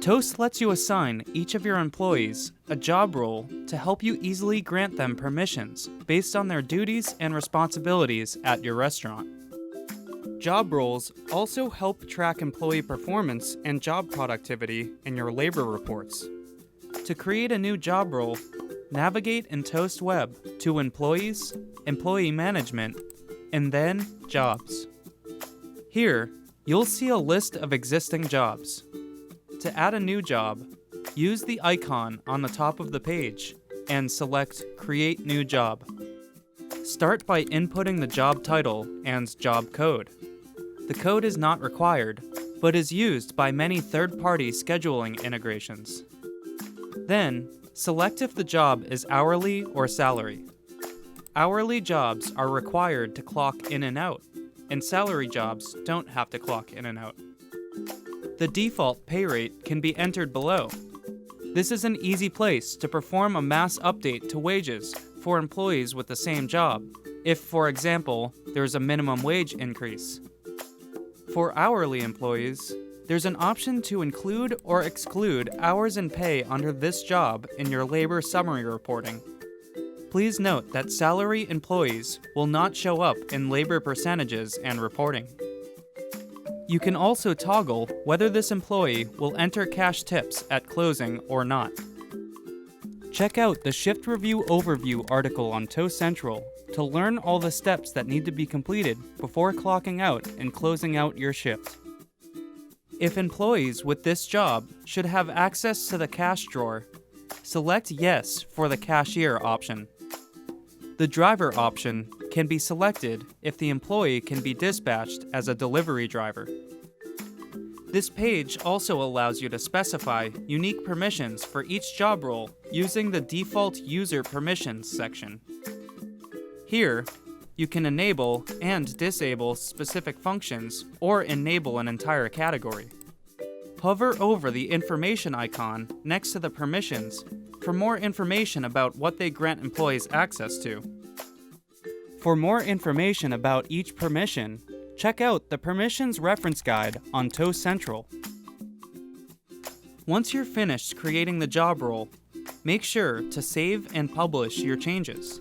Toast lets you assign each of your employees a job role to help you easily grant them permissions based on their duties and responsibilities at your restaurant. Job roles also help track employee performance and job productivity in your labor reports. To create a new job role, navigate in Toast Web to Employees, Employee Management, and then Jobs. Here, you'll see a list of existing jobs. To add a new job, use the icon on the top of the page and select Create New Job. Start by inputting the job title and job code. The code is not required, but is used by many third-party scheduling integrations. Then, select if the job is hourly or salary. Hourly jobs are required to clock in and out, and salary jobs don't have to clock in and out. The default pay rate can be entered below. This is an easy place to perform a mass update to wages for employees with the same job, if, for example, there's a minimum wage increase. For hourly employees, there's an option to include or exclude hours and pay under this job in your labor summary reporting. Please note that salary employees will not show up in labor percentages and reporting. You can also toggle whether this employee will enter cash tips at closing or not. Check out the Shift Review Overview article on Toast Central to learn all the steps that need to be completed before clocking out and closing out your shift. If employees with this job should have access to the cash drawer, select Yes for the cashier option. The driver option can be selected if the employee can be dispatched as a delivery driver. This page also allows you to specify unique permissions for each job role using the default User Permissions section. Here, you can enable and disable specific functions or enable an entire category. Hover over the information icon next to the permissions for more information about what they grant employees access to. For more information about each permission, check out the Permissions Reference Guide on Toast Central. Once you're finished creating the job role, make sure to save and publish your changes.